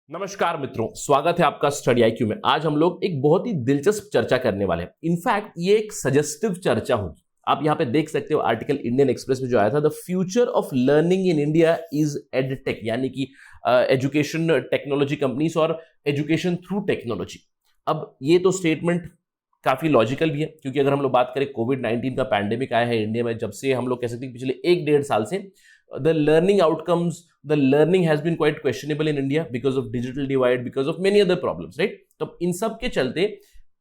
नमस्कार मित्रों, स्वागत है आपका स्टडी आईक्यू में। आज हम लोग एक बहुत ही दिलचस्प चर्चा करने वाले हैं। इनफैक्ट ये एक सजेस्टिव चर्चा होगी। आप यहां पे देख सकते हो आर्टिकल इंडियन एक्सप्रेस में जो आया था, the future of learning in India is edtech, यानी कि एजुकेशन टेक्नोलॉजी कंपनीज और एजुकेशन थ्रू टेक्नोलॉजी। अब ये तो स्टेटमेंट काफी लॉजिकल भी है, क्योंकि अगर हम लोग बात करें कोविड-19 का पैंडेमिक आया है इंडिया में, जब से हम लोग कह सकते हैं पिछले 1-1.5 साल से the learning outcomes, the learning has been quite questionable in India because of digital divide, because of many other problems, right? तो इन सब के चलते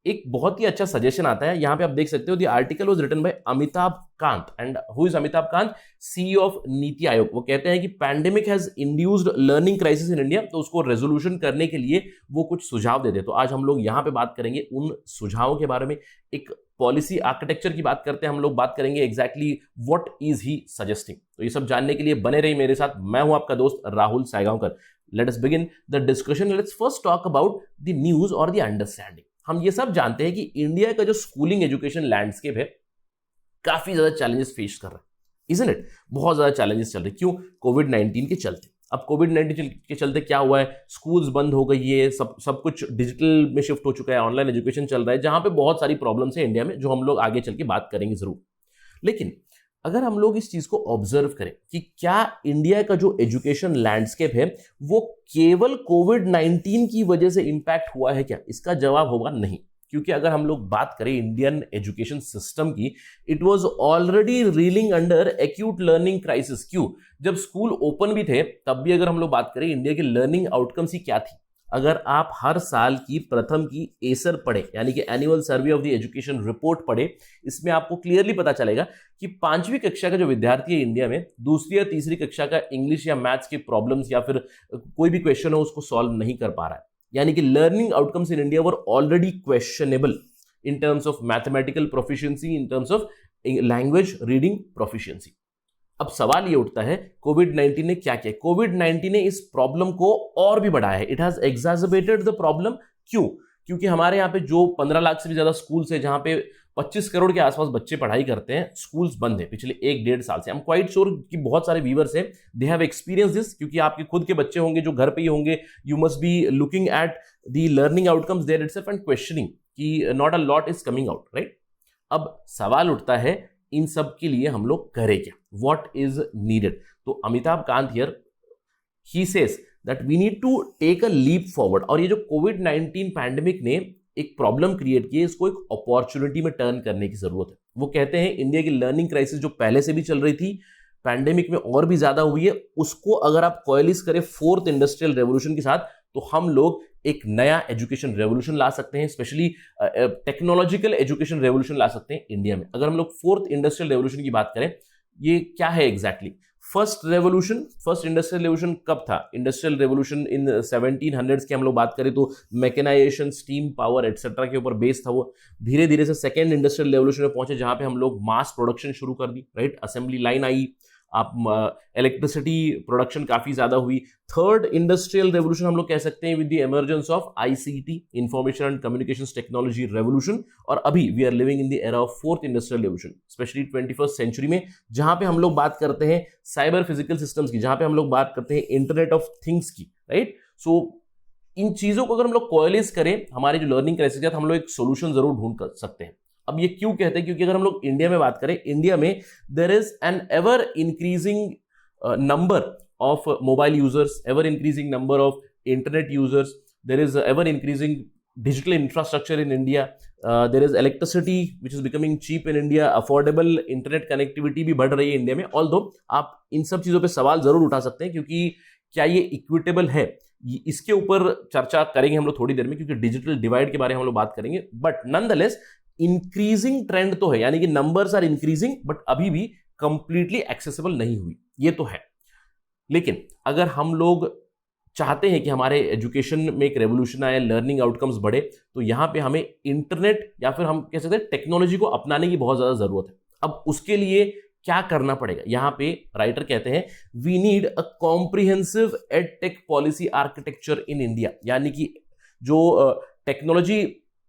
एक बहुत ही अच्छा सजेशन आता है। यहां पे आप देख सकते हो, the article was written by Amitabh Kant. And who is Amitabh Kant? CEO of NITI Aayog. वो कहते हैं कि pandemic has induced learning crisis in India, तो उसको रेजोल्यूशन करने के लिए वो कुछ सुझाव देते हैं। तो आज हम लोग यहां पे बात करेंगे उन सुझावों के बारे में। एक पॉलिसी आर्किटेक्चर की बात करते हैं हम लोग, बात करेंगे exactly what is he suggesting. तो ये सब जानने के लिए बने रहिए मेरे साथ। मैं हूं आपका दोस्त Rahul Saygaonkar. Let us begin the discussion. Let's first talk about the news और द अंडरस्टैंडिंग। हम ये सब जानते हैं कि इंडिया का जो स्कूलिंग एजुकेशन लैंडस्केप है, काफी ज्यादा चैलेंजेस फेस कर रहा है, इजंट इट? बहुत ज्यादा चैलेंजेस चल रहे हैं। क्यों? कोविड-19 के चलते। अब कोविड-19 के चलते क्या हुआ है? स्कूल्स बंद हो गई है, सब कुछ डिजिटल में शिफ्ट हो चुका है, ऑनलाइन एजुकेशन चल रहा है, जहां पे बहुत सारी प्रॉब्लम्स है इंडिया में, जो हम लोग आगे चल के बात करेंगे जरूर। लेकिन अगर हम लोग इस चीज को ऑब्जर्व करें कि क्या इंडिया का जो एजुकेशन लैंडस्केप है वो केवल कोविड-19 की वजह से इंपैक्ट हुआ है क्या? इसका जवाब होगा नहीं। क्योंकि अगर हम लोग बात करें इंडियन एजुकेशन सिस्टम की, it was already reeling under acute learning crisis. क्यों? जब स्कूल ओपन भी थे तब भी अगर हम लोग बात करें, इंडिया की लर्निंग आउटकम्स ही क्या थी? अगर आप हर साल की प्रथम की एसर पढ़े, यानी कि annual survey of the education report पढ़े, इसमें आपको क्लियरली पता चलेगा कि 5वीं कक्षा का जो विद्यार्थी है इंडिया में, दूसरी या तीसरी कक्षा का इंग्लिश या मैथ्स के प्रॉब्लम्स या फिर कोई भी क्वेश्चन हो उसको सॉल्व नहीं कर पा रहा है। यानी कि learning outcomes in India were already questionable in terms of mathematical proficiency, in terms of language reading proficiency. अब सवाल ये उठता है, कोविड-19 ने क्या किया? कोविड-19 ने इस प्रॉब्लम को और भी बढ़ाया है। It has exacerbated the problem. क्यों? क्योंकि हमारे यहाँ पे जो 15 लाख से भी ज्यादा स्कूल्स है, जहां पे 25 करोड़ के आसपास बच्चे पढ़ाई करते हैं, स्कूल्स बंद है पिछले 1-1.5 साल से। आई एम क्वाइट श्योर कि बहुत सारे व्यूअर्स हैं, दे हैव एक्सपीरियंस दिस, क्योंकि आपके खुद के बच्चे होंगे जो घर पे ही होंगे। You must be looking at the learning outcomes there itself and questioning कि not a lot is coming out, right? अब सवाल उठता है, इन सब के लिए हम लोग करें क्या? What is needed? तो Amitabh Kant here, he says that we need to take a leap forward. और ये जो कोविड-19 पैंडेमिक ने एक प्रॉब्लम क्रिएट की है, इसको एक अपॉर्चुनिटी में टर्न करने की जरूरत है। वो कहते हैं इंडिया की लर्निंग क्राइसिस जो पहले से भी चल रही थी, पैंडेमिक में और भी ज्यादा हुई है, उसको अगर आप कोएलिस करें 4th इंडस्ट्रियल रेवोल्यूशन के साथ, तो हम लोग एक नया एजुकेशन रेवोल्यूशन ला सकते हैं, स्पेशली टेक्नोलॉजिकल एजुकेशन रेवोल्यूशन ला सकते हैं इंडिया में। अगर हम लोग 4th इंडस्ट्रियल रेवोल्यूशन की बात करें, ये क्या है एग्जैक्टली? फर्स्ट इंडस्ट्रियल रेवोल्यूशन कब था? इंडस्ट्रियल रेवोल्यूशन इन 1700s की हम लोग बात करें तो मैकेनाइजेशन, स्टीम पावर एक्सेट्रा के ऊपर बेस था वो। धीरे धीरे से सेकेंड इंडस्ट्रियल रेवोल्यूशन में पहुंचे, जहां पे हम लोग मास प्रोडक्शन शुरू कर दी, राइट? असेंबली लाइन आई, आप इलेक्ट्रिसिटी प्रोडक्शन काफी ज्यादा हुई। थर्ड इंडस्ट्रियल रेवोल्यूशन हम लोग कह सकते हैं with the emergence of ICT, information and communications technology revolution. और अभी we are living in the era of 4th industrial revolution, specially 21st century में, जहां पे हम लोग बात करते हैं साइबर फिजिकल सिस्टम्स की, जहां पे हम लोग बात करते हैं इंटरनेट ऑफ थिंग्स की, राइट? सो इन चीजों को अगर हम लोग कोएलिस करें, हमारी जो लर्निंग क्राइसिस है, हम लोग एक सोल्यूशन जरूर ढूंढ सकते हैं। अब ये क्यों कहते हैं? क्योंकि अगर हम लोग इंडिया में बात करें, इंडिया में there is an ever increasing number of mobile users, ever increasing number of internet users, there is ever increasing digital infrastructure in India, there is electricity which is becoming cheap in India, affordable internet connectivity भी बढ़ रही है India में। Although आप इन सब चीजों पे सवाल जरूर उठा सकते हैं, क्योंकि क्या ये इक्विटेबल है? इसके ऊपर चर्चा करेंगे हम लोग थोड़ी देर में, क्योंकि डिजिटल डिवाइड के बारे में हम लोग बात करेंगे। बट नॉनदलेस इंक्रीजिंग ट्रेंड तो है, यानी कि नंबर्स आर इंक्रीजिंग, बट अभी भी कंप्लीटली एक्सेसिबल नहीं हुई, ये तो है। लेकिन अगर हम लोग चाहते हैं कि हमारे एजुकेशन में एक रेवोल्यूशन आए, लर्निंग आउटकम्स बढ़े, तो यहां पे हमें इंटरनेट या फिर हम कह सकते हैं टेक्नोलॉजी को अपनाने की बहुत ज्यादा जरूरत है। अब उसके लिए क्या करना पड़ेगा? यहां पे राइटर कहते हैं we need a comprehensive edtech policy architecture in India, यानी कि जो टेक्नोलॉजी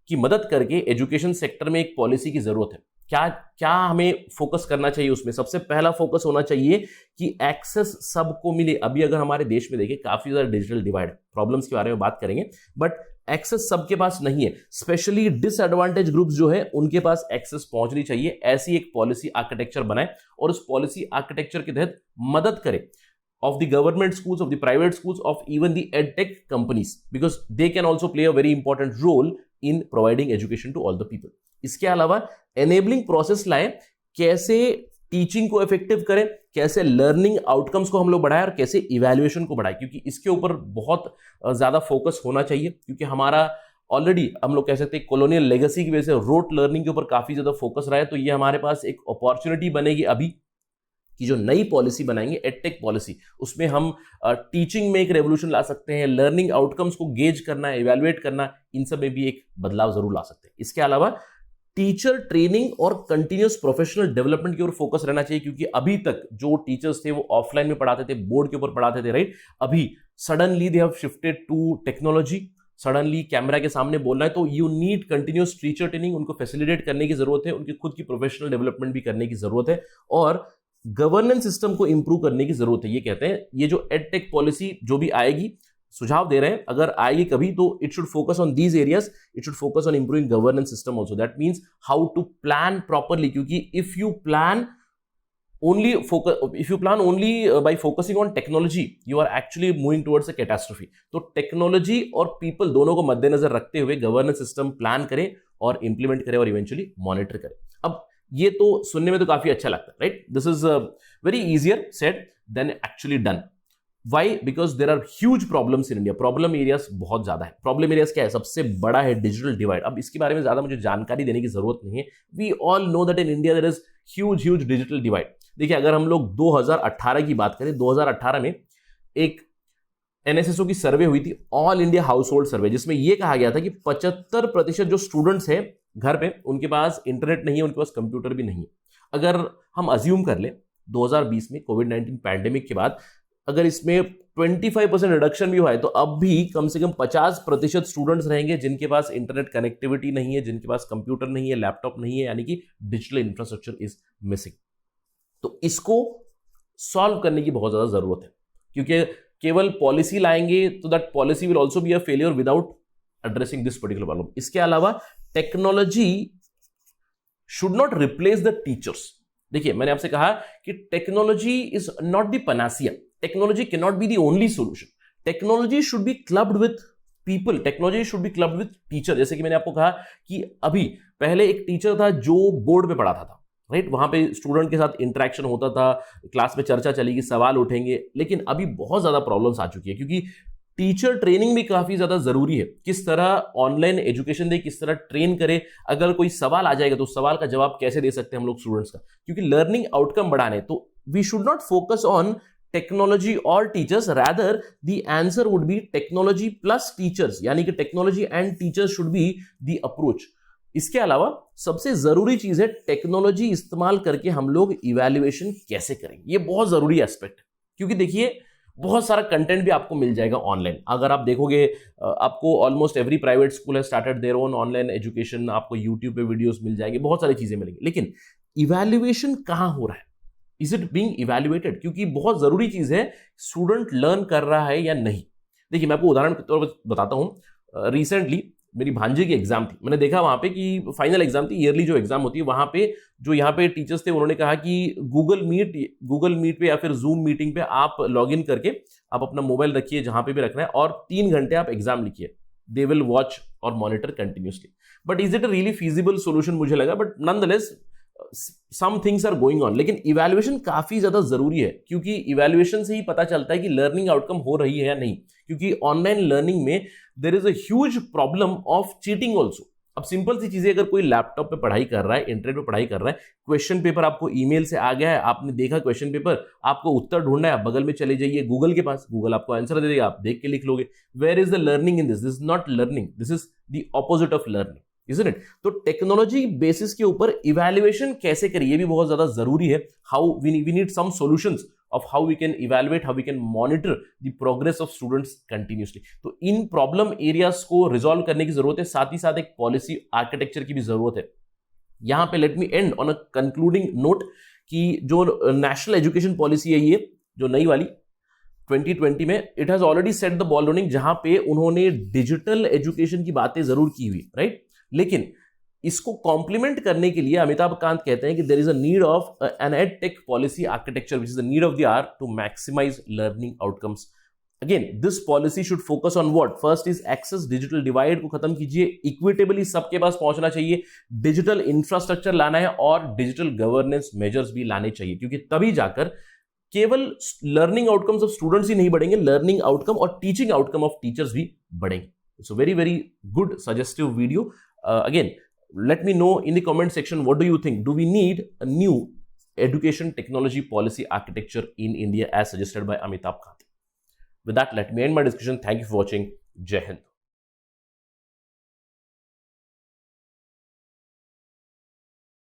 की मदद करके एजुकेशन सेक्टर में एक पॉलिसी की जरूरत है। क्या क्या हमें फोकस करना चाहिए उसमें? सबसे पहला फोकस होना चाहिए कि एक्सेस सबको मिले। अभी अगर हमारे देश में देखिए काफी ज्यादा डिजिटल डिवाइड, प्रॉब्लम्स के बारे में बात करेंगे, बट एक्सेस सबके पास नहीं है। स्पेशली डिसएडवांटेज ग्रुप्स जो है उनके पास एक्सेस पहुंचनी चाहिए। ऐसी एक पॉलिसी आर्किटेक्चर बनाए और उस पॉलिसी आर्किटेक्चर के तहत मदद करे of the government schools, of the private schools, of even the edtech companies, because they can also play a very important role in providing education to all the people. इसके अलावा enabling process लाए, कैसे teaching को effective करें, कैसे learning outcomes को हम लोग बढ़ाएं और कैसे इवैल्यूएशन को बढ़ाएं, क्योंकि इसके ऊपर बहुत ज्यादा फोकस होना चाहिए। क्योंकि हमारा ऑलरेडी हम लोग कह सकते हैं कॉलोनियल लेगेसी की वजह से रोट लर्निंग के ऊपर काफी ज्यादा फोकस रहा है। तो ये हमारे पास एक अपॉर्चुनिटी बनेगी अभी कि जो नई पॉलिसी बनाएंगे एडटेक पॉलिसी, उसमें हम टीचिंग में एक रेवोल्यूशन ला सकते हैं, लर्निंग आउटकम्स को गेज करना, इवैल्यूएट करना, इन सब में भी एक बदलाव जरूर ला सकते हैं। इसके अलावा टीचर ट्रेनिंग और कंटिन्यूअस प्रोफेशनल डेवलपमेंट की ओर फोकस रहना चाहिए, क्योंकि अभी तक जो टीचर्स थे वो ऑफलाइन में पढ़ाते थे, बोर्ड के ऊपर पढ़ाते थे, राइट। अभी suddenly they have shifted to technology, suddenly camera के सामने बोलना है, तो you need continuous teacher training, उनको फैसिलिटेट करने की जरूरत है, उनकी खुद की प्रोफेशनल डेवलपमेंट भी करने की जरूरत है और गवर्नेंस सिस्टम को इंप्रूव करने की जरूरत है। ये कहते हैं ये जो एडटेक पॉलिसी जो भी आएगी, सुझाव दे रहे हैं, अगर आएगी कभी तो it should focus on these areas, it should focus on improving governance system also. That means how to plan properly, क्योंकि if you plan only by focusing on technology, you are actually moving towards a catastrophe. तो technology और people दोनों को मद्देनजर रखते हुए governance system plan करें और इंप्लीमेंट करें और इवेंचुअली मॉनिटर करें। अब ये तो सुनने में तो काफी अच्छा लगता है, right. This is very easier said than actually done. Why? Because there are huge problems in India. Problem areas बहुत ज्यादा है। प्रॉब्लम एरियाज क्या है? सबसे बड़ा है डिजिटल डिवाइड। अब इसके बारे में ज्यादा मुझे जानकारी देने की जरूरत नहीं है। We all know that in India there is huge digital divide. देखिए, अगर हम लोग 2018 की बात करें, 2018 में एक एनएसएसओ की सर्वे हुई थी, ऑल इंडिया हाउस होल्ड सर्वे, जिसमें यह कहा गया था कि 75% जो स्टूडेंट्स हैं घर पे, उनके पास इंटरनेट नहीं है, उनके पास कंप्यूटर भी नहीं है। अगर हम अज्यूम कर ले 2020 में कोविड-19 पैंडेमिक के बाद अगर इसमें 25% रिडक्शन भी हुआ है, तो अब भी कम से कम 50% स्टूडेंट्स रहेंगे जिनके पास इंटरनेट कनेक्टिविटी नहीं है, जिनके पास कंप्यूटर नहीं है, लैपटॉप नहीं है, यानी कि डिजिटल इंफ्रास्ट्रक्चर इज मिसिंग। तो इसको सॉल्व करने की बहुत ज्यादा जरूरत है, क्योंकि केवल पॉलिसी लाएंगे तो that policy will also be a failure without addressing this particular problem. इसके अलावा technology should not replace the teachers. देखिए, मैंने आपसे कहा कि technology is not the panacea, technology can not be the only solution. Technology should be clubbed with people, technology should be clubbed with teacher. जैसे कि मैंने आपको कहा कि अभी पहले एक टीचर था जो बोर्ड पे पढ़ाता था, राइट, वहां पे स्टूडेंट के साथ इंटरेक्शन होता था, क्लास में चर्चा चलेगी, सवाल उठेंगे। लेकिन अभी बहुत ज्यादा प्रॉब्लम्स आ चुकी है, क्योंकि टीचर ट्रेनिंग भी काफी ज्यादा जरूरी है। किस तरह ऑनलाइन एजुकेशन दे, किस तरह ट्रेन करे, अगर कोई सवाल आ जाएगा तो सवाल का जवाब कैसे दे सकते हैं हम लोग स्टूडेंट्स का, क्योंकि लर्निंग आउटकम बढ़ाने। तो we should not focus on technology और teachers, rather the answer would be technology plus teachers, यानी कि technology and teachers should be the approach. इसके अलावा सबसे जरूरी चीज है टेक्नोलॉजी इस्तेमाल करके हम लोग इवैल्यूएशन कैसे करें। ये बहुत जरूरी एस्पेक्ट है, क्योंकि देखिए बहुत सारा कंटेंट भी आपको मिल जाएगा ऑनलाइन। अगर आप देखोगे, आपको almost every private school has started their own online education, आपको यूट्यूब पे वीडियोस मिल जाएंगे, बहुत सारी चीजें मिलेंगी। लेकिन इवैल्यूएशन कहां हो रहा है? Is it being evaluated? क्योंकि बहुत जरूरी चीज है, स्टूडेंट लर्न कर रहा है या नहीं। देखिए, मैं आपको उदाहरण के तौर पर बताता हूं। रिसेंटली मेरी भांजी की एग्जाम थी, मैंने देखा वहां पे कि फाइनल एग्जाम थी, ईयरली जो एग्जाम होती है, वहां पे जो यहाँ पे टीचर्स थे उन्होंने कहा कि गूगल मीट पे या फिर जूम मीटिंग पे आप लॉग इन करके आप अपना मोबाइल रखिए जहां पे भी रखना है और 3 घंटे आप एग्जाम लिखिए, दे विल वॉच और monitor continuously. But is it a really feasible solution? मुझे लगा, but nonetheless some things are going on. लेकिन इवैल्यूएशन काफी ज्यादा जरूरी है, क्योंकि इवैल्यूएशन से ही पता चलता है कि लर्निंग आउटकम हो रही है या नहीं। क्योंकि ऑनलाइन लर्निंग में there is a huge problem of cheating also. अब सिंपल सी चीजें, अगर कोई लैपटॉप पे पढ़ाई कर रहा है, इंटरनेट पे पढ़ाई कर रहा है, क्वेश्चन पेपर आपको ईमेल से आ गया है, आपने देखा क्वेश्चन पेपर, आपको उत्तर ढूंढना है, बगल में चले जाइए गूगल के पास, गूगल आपको आंसर दे देगा, आप देख के लिख लोगे। Where is the learning in this? This is not learning, this is the opposite of learning, isn't it? तो टेक्नोलॉजी बेसिस के ऊपर इवैल्यूएशन कैसे करें, ये भी बहुत ज्यादा जरूरी है। How we need some solutions of how we can evaluate, how we can monitor the progress of students continuously। तो इन प्रॉब्लम एरियाज को रिजॉल्व करने की जरूरत है, साथ ही साथ एक पॉलिसी आर्किटेक्चर की भी जरूरत है। यहां पे let me and on a concluding note कि जो नेशनल एजुकेशन पॉलिसी है, ये जो नई वाली 2020 में, it has already set the ball rolling, जहां पे उन्होंने डिजिटल एजुकेशन की बातें जरूर की हुई, राइट। लेकिन इसको कॉम्प्लीमेंट करने के लिए अमिताभ कांत कहते हैं कि there is a need of an edtech policy architecture which is the need of the hour to maximise learning outcomes. Again this policy should focus on what? First is access, digital divide को खत्म कीजिए, equitably सबके पास पहुंचना चाहिए, digital infrastructure लाना है और digital governance measures भी लाने चाहिए, क्योंकि तभी जाकर केवल लर्निंग आउटकम्स ऑफ स्टूडेंट्स ही नहीं बढ़ेंगे, लर्निंग आउटकम और टीचिंग आउटकम ऑफ टीचर्स भी बढ़ेंगे। It's a very very good suggestive video. Again let me know in the comment section, what do you think? Do we need a new education technology policy architecture in India as suggested by Amitabh Kant? With that, let me end my discussion. Thank you for watching. Jai Hind.